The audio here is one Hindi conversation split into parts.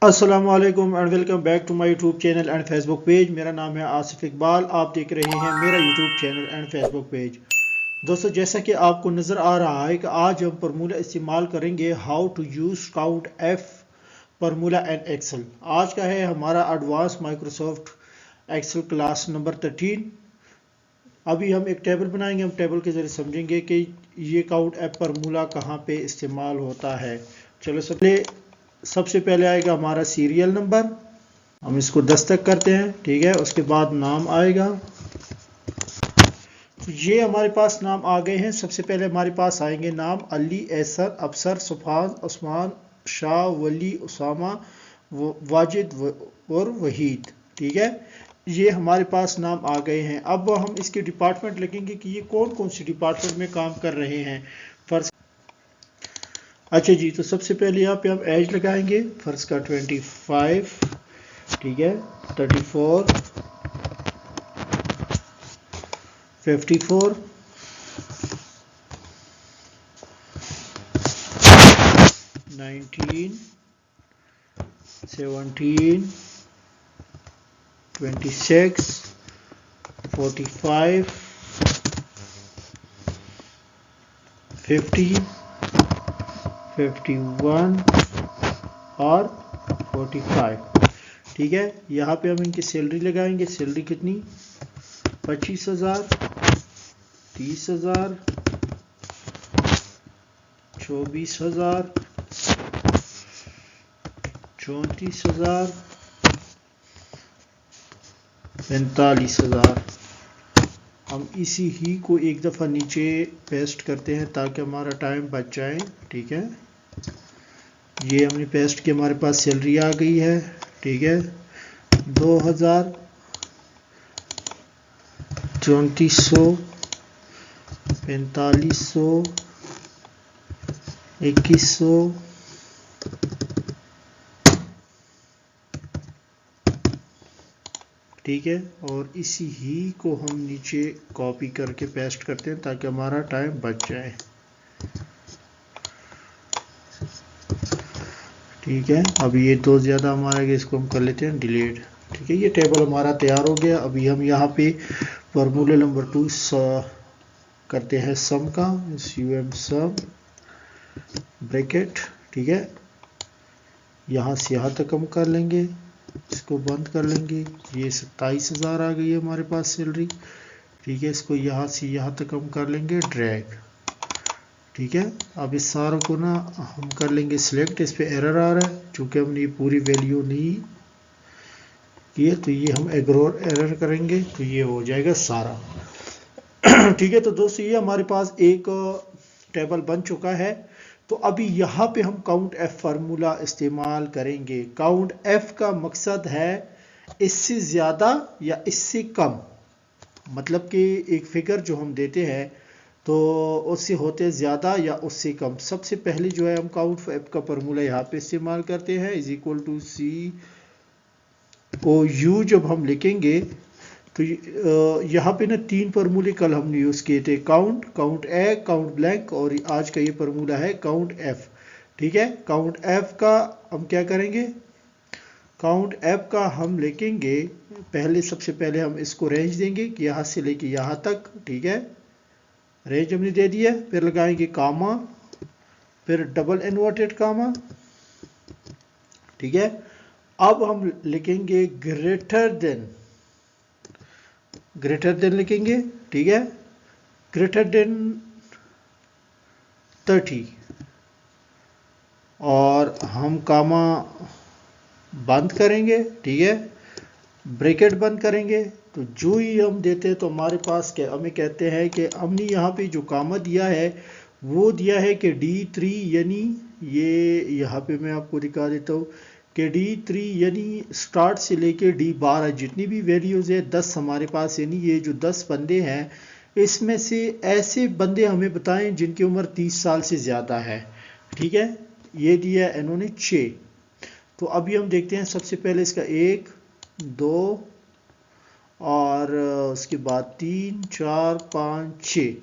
अस्सलामुअलैकुम and welcome back to my YouTube channel and Facebook page. मेरा नाम है आसिफ इकबाल। आप देख रहे हैं मेरा YouTube channel and Facebook page. दोस्तों, जैसा कि आपको नज़र आ रहा है कि आज हम फार्मूला इस्तेमाल करेंगे how to use countif formula and Excel. आज का है हमारा advance Microsoft Excel class number 13। अभी हम एक टेबल बनाएंगे। हम टेबल के ज़रिए समझेंगे कि ये काउंट एफ फार्मूला कहाँ पे इस्तेमाल होता है। चलो, सबसे पहले आएगा हमारा सीरियल नंबर। हम इसको 10 तक करते हैं, ठीक है। उसके बाद नाम आएगा। तो ये हमारे पास नाम आ गए हैं। सबसे पहले हमारे पास आएंगे नाम अली, एसर, अफसर, सुफान, उस्मान, शाह, वली, उसामा, वाजिद और वहीद, ठीक है। ये हमारे पास नाम आ गए हैं। अब हम इसके डिपार्टमेंट लिखेंगे कि ये कौन कौन सी डिपार्टमेंट में काम कर रहे हैं। फर्स्ट, अच्छा जी, तो सबसे पहले यहाँ पे हम एज लगाएंगे। फर्स्ट का 25, ठीक है, 34, 54, 19, 17, 26, 45, 50, 51 और 45, ठीक है। यहाँ पे हम इनकी सैलरी लगाएंगे। सैलरी कितनी? 25,000, 30,000, 24,000, 34,000, 45,000। हम इसी ही को एक दफ़ा नीचे पेस्ट करते हैं ताकि हमारा टाइम बच जाए, ठीक है। ये हमने पेस्ट की, हमारे पास सैलरी आ गई है, ठीक है। 2,000, 3400, 4500, 2100, ठीक है। और इसी ही को हम नीचे कॉपी करके पेस्ट करते हैं ताकि हमारा टाइम बच जाए, ठीक है। अभी ये दो ज़्यादा हमारा गया, इसको हम कर लेते हैं डिलीट, ठीक है। ये टेबल हमारा तैयार हो गया। अभी हम यहाँ पे फार्मूले नंबर 2 करते हैं सम का। UM सम ब्रैकेट, ठीक है। यहाँ से यहाँ तक हम कर लेंगे, इसको बंद कर लेंगे। ये 27,000 आ गई है हमारे पास सैलरी, ठीक है। इसको यहाँ से यहाँ तक हम कर लेंगे ड्रैग, ठीक है। अब इस सारों को ना हम कर लेंगे सिलेक्ट। इस पे एरर आ रहा है चूँकि हमने ये पूरी वैल्यू नहीं की है, तो ये हम एग्रोर एरर करेंगे तो ये हो जाएगा सारा ठीक है। तो दोस्तों, ये हमारे पास एक टेबल बन चुका है। तो अभी यहाँ पे हम काउंट एफ फार्मूला इस्तेमाल करेंगे। काउंट एफ का मकसद है इससे ज़्यादा या इससे कम, मतलब कि एक फिगर जो हम देते हैं तो उससे होते ज़्यादा या उससे कम। सबसे पहले जो है हम काउंट एफ का फार्मूला यहाँ पे इस्तेमाल करते हैं, इज इक्वल टू COU। जब हम लिखेंगे तो यहाँ पे ना 3 फार्मूले कल हमने यूज़ किए थे, काउंट, काउंट ए, काउंट ब्लैंक, और आज का ये फार्मूला है काउंट एफ, ठीक है। काउंट एफ का हम क्या करेंगे? काउंट एफ का हम लिखेंगे पहले, सबसे पहले हम इसको रेंज देंगे कि यहाँ से लेके यहाँ तक, ठीक है। रेंज हमने दे दिया। फिर लगाएंगे कामा, फिर डबल इन्वर्टेड कामा, ठीक है। अब हम लिखेंगे ग्रेटर देन लिखेंगे, ठीक है। ग्रेटर देन 30, और हम कामा बंद करेंगे, ठीक है, ब्रैकेट बंद करेंगे। तो जो ही हम देते हैं तो हमारे पास क्या, हमें कहते हैं कि हमने यहाँ पे जो कामा दिया है वो दिया है कि D3, यानी ये यहाँ पे मैं आपको दिखा देता हूँ कि D3 यानी स्टार्ट से लेके D12 जितनी भी वैल्यूज़ है 10 हमारे पास, यानी ये जो 10 बंदे हैं इसमें से ऐसे बंदे हमें बताएं जिनकी उम्र 30 साल से ज़्यादा है, ठीक है। ये दिया है इन्होंने 6। तो अभी हम देखते हैं। सबसे पहले इसका 1, 2 और उसके बाद 3, 4, 5, 6।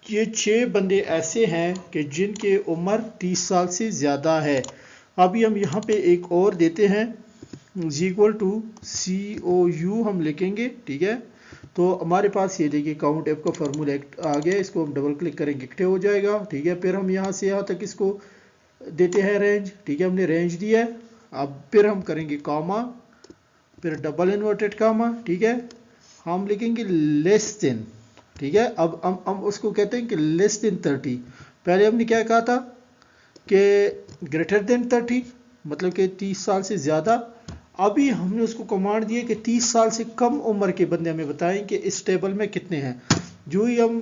ये 6 बंदे ऐसे हैं कि जिनके उम्र 30 साल से ज़्यादा है। अभी हम यहाँ पे एक और देते हैं इक्वल टू COU हम लिखेंगे, ठीक है। तो हमारे पास ये देखिए काउंट एफ का फार्मूला आ गया, इसको हम डबल क्लिक करेंगे एक्टिव हो जाएगा, ठीक है। फिर हम यहाँ से यहाँ तक इसको देते हैं रेंज, ठीक है, हमने रेंज दिया है। अब फिर हम करेंगे कामा, फिर डबल इन्वर्टेड कामा, ठीक है, हम लिखेंगे लेस देन, ठीक है। अब हम उसको कहते हैं कि लेस देन 30। पहले हमने क्या कहा था कि ग्रेटर देन 30, मतलब कि 30 साल से ज़्यादा। अभी हमने उसको कमांड दी है कि 30 साल से कम उम्र के बंदे हमें बताएं कि इस टेबल में कितने हैं। जो ही हम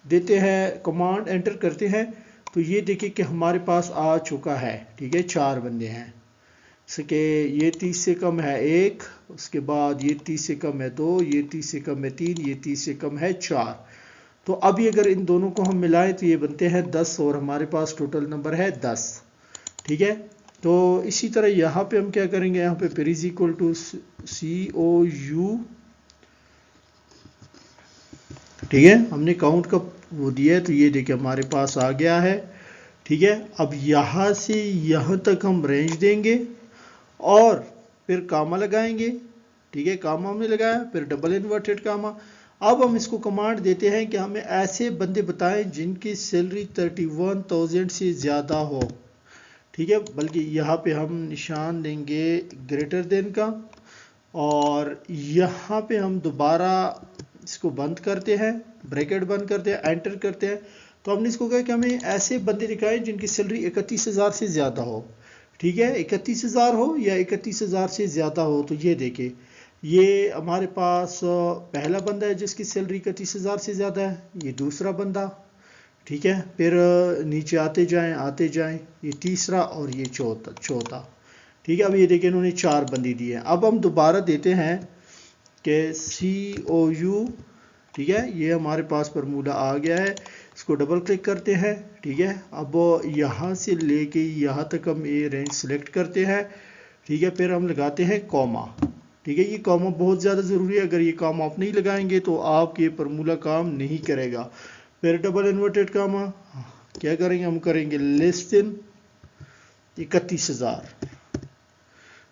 देते हैं कमांड एंटर करते हैं तो ये देखिए कि हमारे पास आ चुका है, ठीक है, 4 बंदे हैं। इसके ये 30 से कम है 1, उसके बाद ये 30 से कम है 2, ये 30 से कम है 3, ये 30 से कम है 4। तो अभी अगर इन दोनों को हम मिलाएं तो ये बनते हैं 10 और हमारे पास टोटल नंबर है 10, ठीक है। तो इसी तरह यहाँ पे हम क्या करेंगे, यहाँ पे फिर इज इक्वल टू COU, ठीक है, हमने काउंट का वो दिया है तो ये देखिए हमारे पास आ गया है, ठीक है। अब यहाँ से यहाँ तक हम रेंज देंगे और फिर कामा लगाएंगे, ठीक है, कामा हमने लगाया, फिर डबल इन्वर्टेड कामा। अब हम इसको कमांड देते हैं कि हमें ऐसे बंदे बताएं जिनकी सैलरी 31,000 से ज़्यादा हो, ठीक है। बल्कि यहाँ पे हम निशान देंगे ग्रेटर देन का और यहाँ पे हम दोबारा इसको बंद करते हैं, ब्रैकेट बंद करते हैं, एंटर करते हैं। तो हमने इसको कहा कि हमें ऐसे बंदे दिखाएं जिनकी सैलरी 31,000 से ज़्यादा हो, ठीक है, 31,000 हो या 31,000 से ज़्यादा हो। तो ये देखें, ये हमारे पास पहला बंदा है जिसकी सैलरी 31,000 से ज़्यादा है, ये दूसरा बंदा, ठीक है, फिर नीचे आते जाएं, ये तीसरा और ये चौथा, ठीक है। अब ये देखिए इन्होंने 4 बंदे दिए हैं। अब हम दोबारा देते हैं कि COU, ठीक है, ये हमारे पास फार्मूला आ गया है, इसको डबल क्लिक करते हैं, ठीक है। अब यहाँ से लेके यहाँ तक हम ये रेंज सेलेक्ट करते हैं, ठीक है, फिर हम लगाते हैं कॉमा, ठीक है। ये कॉमा बहुत ज़्यादा ज़रूरी है, अगर ये कॉमा आप नहीं लगाएंगे तो आपके फार्मूला काम नहीं करेगा। फिर डबल इन्वर्टेड कामा क्या करेंगे, हम करेंगे लेस देन 31,000,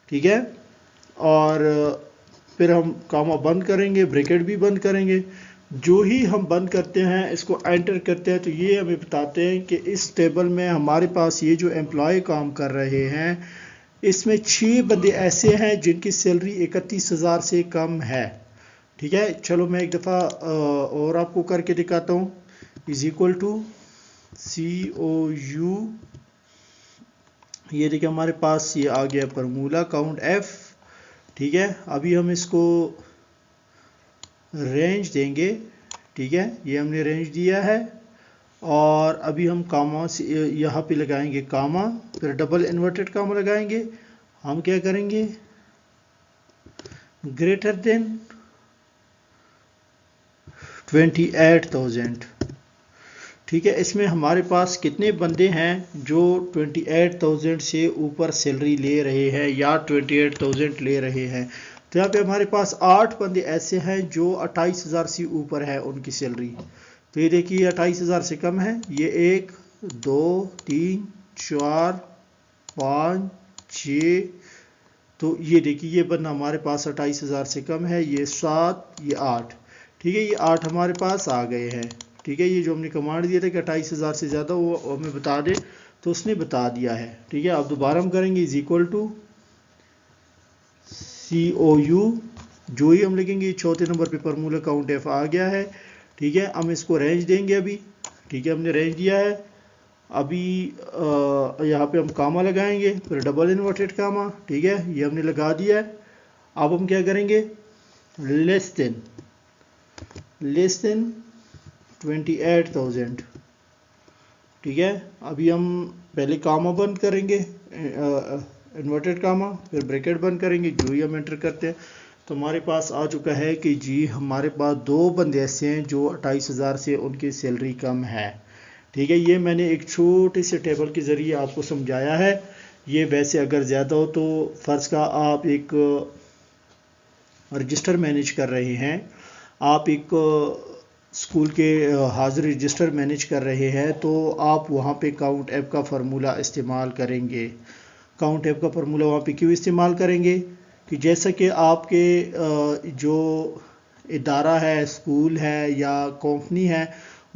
ठीक है, और फिर हम कामा बंद करेंगे, ब्रैकेट भी बंद करेंगे। जो ही हम बंद करते हैं, इसको एंटर करते हैं तो ये हमें बताते हैं कि इस टेबल में हमारे पास ये जो एम्प्लॉय काम कर रहे हैं इसमें 6 बंदे ऐसे हैं जिनकी सैलरी 31,000 से कम है, ठीक है। चलो मैं एक दफ़ा और आपको करके दिखाता हूँ। इज इक्वल टू COU, ये देखिए हमारे पास ये आ गया फार्मूला काउंट F, ठीक है। अभी हम इसको रेंज देंगे, ठीक है, ये हमने रेंज दिया है और अभी हम कामा से यहाँ पे लगाएंगे कामा, फिर डबल इन्वर्टेड कामा लगाएंगे। हम क्या करेंगे, ग्रेटर देन 28,000, ठीक है। इसमें हमारे पास कितने बंदे हैं जो 28,000 से ऊपर सैलरी ले रहे हैं या 28,000 ले रहे हैं। तो यहाँ पे हमारे पास 8 बंदे ऐसे हैं जो 28,000 से ऊपर है उनकी सैलरी। तो ये देखिए 28,000 से कम है, ये 1 2 3 4 5 6, तो ये देखिए ये बंदा हमारे पास 28,000 से कम है, ये 7, ये 8, ठीक है, ये 8 हमारे पास आ गए हैं, ठीक है। ये जो हमने कमांड दिया था कि 28,000 से ज़्यादा वो हमें बता दे, तो उसने बता दिया है, ठीक है। अब दोबारा हम करेंगे इज इक्वल टू COU, जो ही हम लिखेंगे चौथे नंबर पे फार्मूला काउंट F आ गया है, ठीक है। हम इसको रेंज देंगे अभी, ठीक है, हमने रेंज दिया है। अभी यहाँ पे हम कामा लगाएंगे, फिर डबल इन्वर्टेड कामा, ठीक है, ये हमने लगा दिया है। अब हम क्या करेंगे, लेस देन 28,000, ठीक है। अभी हम पहले कामा बंद करेंगे, इन्वर्टेड कामा, फिर ब्रैकेट बंद करेंगे। जो ही हम एंटर करते हैं तो हमारे पास आ चुका है कि जी हमारे पास 2 बंदे ऐसे हैं जो 28,000 से उनकी सैलरी कम है, ठीक है। ये मैंने एक छोटे से टेबल के ज़रिए आपको समझाया है। ये वैसे अगर ज़्यादा हो तो फ़र्ज़ का आप एक रजिस्टर मैनेज कर रहे हैं, आप एक स्कूल के हाजिर रजिस्टर मैनेज कर रहे हैं, तो आप वहाँ पे काउंट ऐप का फार्मूला इस्तेमाल करेंगे। काउंट एफ का फार्मूला वहाँ पे क्यों इस्तेमाल करेंगे कि जैसा कि आपके जो इदारा है, स्कूल है या कंपनी है,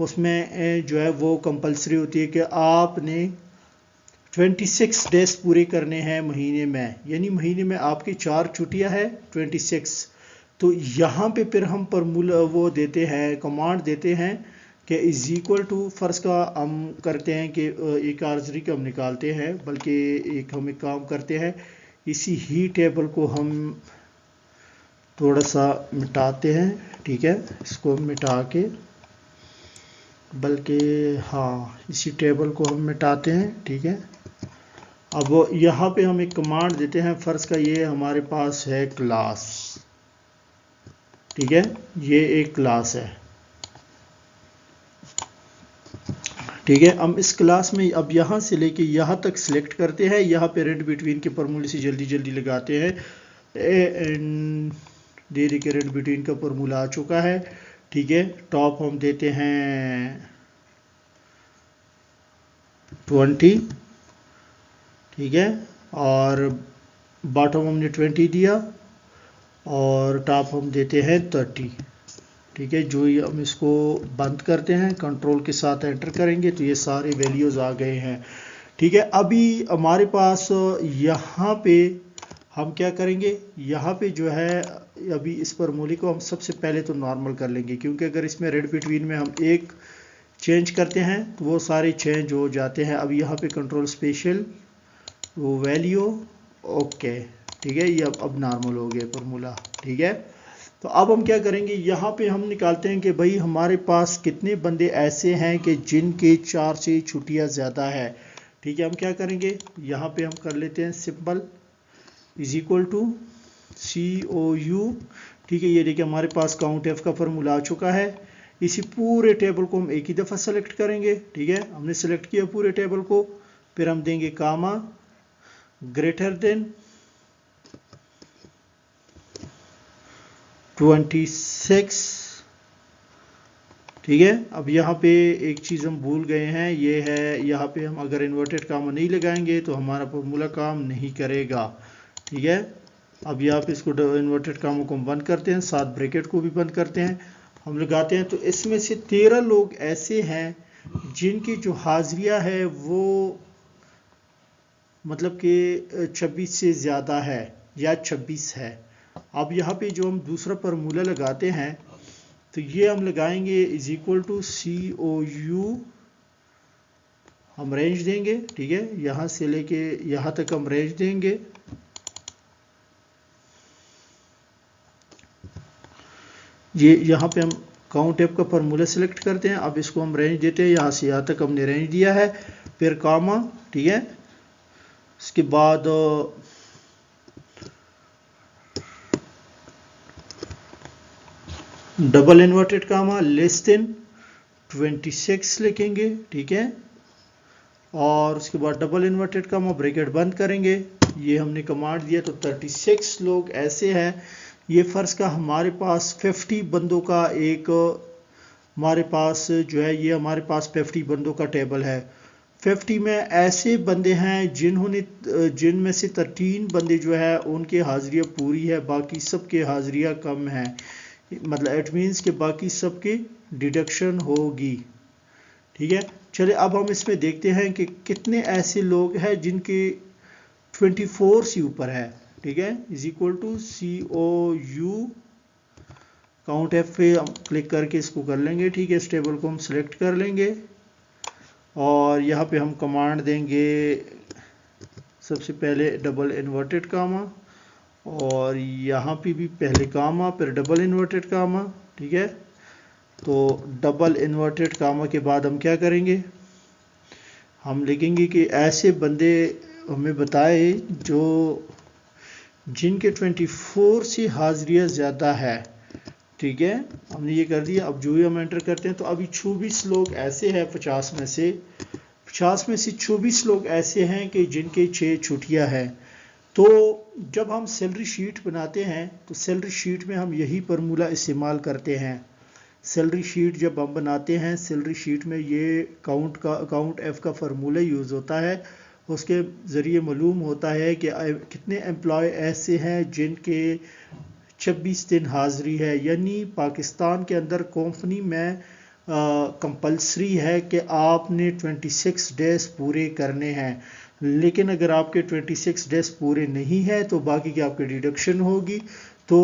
उसमें जो है वो कंपलसरी होती है कि आपने 26 डेज पूरे करने हैं महीने में, यानी महीने में आपकी 4 छुट्टियां है 26। तो यहाँ पे फिर हम फार्मूला वो देते हैं, कमांड देते हैं कि इज इक्वल टू, फर्स्ट का हम करते हैं कि एक आर्जरी का हम निकालते हैं, बल्कि एक हम एक काम करते हैं, इसी ही टेबल को हम थोड़ा सा मिटाते हैं, ठीक है, इसको मिटा के, बल्कि हाँ इसी टेबल को हम मिटाते हैं, ठीक है। अब यहाँ पे हम एक कमांड देते हैं, फर्स्ट का ये हमारे पास है क्लास, ठीक है, ये एक क्लास है, ठीक है। हम इस क्लास में अब यहाँ से लेके यहाँ तक सिलेक्ट करते हैं, यहाँ पे रेड बिटवीन के फार्मूले से जल्दी जल्दी लगाते हैं, दे के रेड बिटवीन का फार्मूला आ चुका है, ठीक है। टॉप हम देते हैं 20, ठीक है, और बॉटम हमने 20 दिया और टॉप हम देते हैं 30, ठीक है। जो ही हम इसको बंद करते हैं, कंट्रोल के साथ एंटर करेंगे तो ये सारे वैल्यूज़ आ गए हैं, ठीक है। अभी हमारे पास यहाँ पे हम क्या करेंगे, यहाँ पे जो है अभी इस फार्मूले को हम सबसे पहले तो नॉर्मल कर लेंगे, क्योंकि अगर इसमें रेड बिटवीन में हम एक चेंज करते हैं तो वो सारे चेंज हो जाते हैं। अब यहाँ पे कंट्रोल स्पेशल वो वैल्यू, ओके, ठीक है, ये अब नॉर्मल हो गया फार्मूला, ठीक है। तो अब हम क्या करेंगे, यहाँ पे हम निकालते हैं कि भाई हमारे पास कितने बंदे ऐसे हैं कि जिनके 4 से छुट्टियाँ ज़्यादा है, ठीक है। हम क्या करेंगे, यहाँ पे हम कर लेते हैं simple is equal to COU, ठीक है। ये देखिए हमारे पास काउंट एफ का फार्मूला आ चुका है। इसी पूरे टेबल को हम एक ही दफ़ा सेलेक्ट करेंगे, ठीक है। हमने सेलेक्ट किया पूरे टेबल को, फिर हम देंगे कामा ग्रेटर देन 26, ठीक है। अब यहाँ पे एक चीज़ हम भूल गए हैं, ये है यहाँ पे हम अगर इन्वर्टेड कामा नहीं लगाएंगे तो हमारा फार्मूला काम नहीं करेगा, ठीक है। अब यहाँ पे इसको इन्वर्टेड कामों को हम बंद करते हैं, साथ ब्रैकेट को भी बंद करते हैं, हम लगाते हैं। तो इसमें से 13 लोग ऐसे हैं जिनकी जो हाजिरियाँ है वो मतलब कि 26 से ज़्यादा है या 26 है। अब यहाँ पे जो हम दूसरा फार्मूला लगाते हैं तो ये हम लगाएंगे इज इक्वल टू COU, हम रेंज देंगे, ठीक है, यहाँ से लेके यहाँ तक हम रेंज देंगे, ये यहाँ पे हम काउंट एप का फार्मूला सेलेक्ट करते हैं। अब इसको हम रेंज देते हैं, यहाँ से यहाँ तक हमने रेंज दिया है, फिर कामा, ठीक है। इसके बाद double inverted comma less than 26 लिखेंगे, ठीक है, और उसके बाद डबल इन्वर्टेड कामा ब्रैकेट बंद करेंगे। ये हमने कमांड दिया तो 36 लोग ऐसे हैं। ये फ़र्ज़ का हमारे पास 50 बंदों का एक हमारे पास जो है, ये हमारे पास 50 बंदों का टेबल है। 50 में ऐसे बंदे हैं जिनमें से 13 बंदे जो है उनकी हाजिरियाँ पूरी है, बाकी सबके हाजिरियाँ कम हैं, मतलब इट मीन्स कि बाकी सबकी डिडक्शन होगी, ठीक है। चलिए अब हम इसमें देखते हैं कि कितने ऐसे लोग हैं जिनके 24 से ऊपर है, ठीक है। Is equal to COU countif पे हम क्लिक करके इसको कर लेंगे, ठीक है। इस टेबल को हम सिलेक्ट कर लेंगे और यहाँ पे हम कमांड देंगे सबसे पहले डबल इन्वर्टेड कामा, और यहाँ पे भी पहले कामा फिर डबल इन्वर्टेड कामा, ठीक है। तो डबल इन्वर्टेड कामा के बाद हम क्या करेंगे, हम लिखेंगे कि ऐसे बंदे हमें बताए जो जिनके 24 से हाजिरियाँ ज़्यादा है, ठीक है। हमने ये कर दिया। अब जो ही हम एंटर करते हैं तो अभी 24 लोग ऐसे हैं 50 में से 24 लोग ऐसे हैं कि जिनके 6 छुट्टियां हैं। तो जब हम सैलरी शीट बनाते हैं तो सैलरी शीट में हम यही फार्मूला इस्तेमाल करते हैं। सैलरी शीट जब हम बनाते हैं, सैलरी शीट में ये काउंट एफ का फार्मूला यूज़ होता है उसके ज़रिए मालूम होता है कि कितने एम्प्लॉय ऐसे हैं जिनके 26 दिन हाज़िरी है। यानी पाकिस्तान के अंदर कंपनी में कंपलसरी है कि आपने 26 डेज़ पूरे करने हैं, लेकिन अगर आपके 26 डेज़ पूरे नहीं है तो बाकी की आपकी डिडक्शन होगी। तो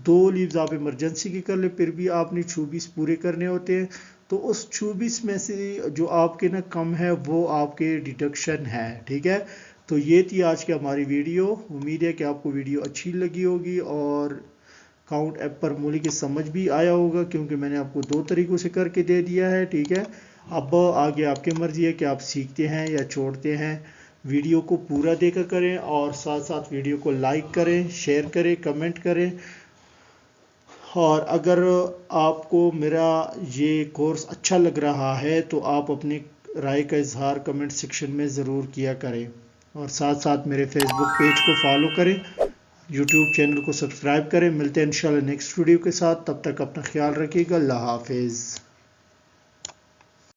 2 लीव्स आप इमरजेंसी की कर ले, फिर भी आपने 24 पूरे करने होते हैं। तो उस 24 में से जो आपके ना कम है वो आपके डिडक्शन है। ठीक है, तो ये थी आज की हमारी वीडियो। उम्मीद है कि आपको वीडियो अच्छी लगी होगी और काउंट ऐप पर मूली की समझ भी आया होगा, क्योंकि मैंने आपको 2 तरीक़ों से करके दे दिया है। ठीक है, अब आगे आपकी मर्ज़ी है कि आप सीखते हैं या छोड़ते हैं। वीडियो को पूरा देखा करें और साथ साथ वीडियो को लाइक करें, शेयर करें, कमेंट करें। और अगर आपको मेरा ये कोर्स अच्छा लग रहा है तो आप अपनी राय का इजहार कमेंट सेक्शन में ज़रूर किया करें, और साथ साथ मेरे फेसबुक पेज को फॉलो करें, यूट्यूब चैनल को सब्सक्राइब करें। मिलते हैं इंशाल्लाह नेक्स्ट वीडियो के साथ, तब तक अपना ख्याल रखिएगा। अल्लाह हाफिज़।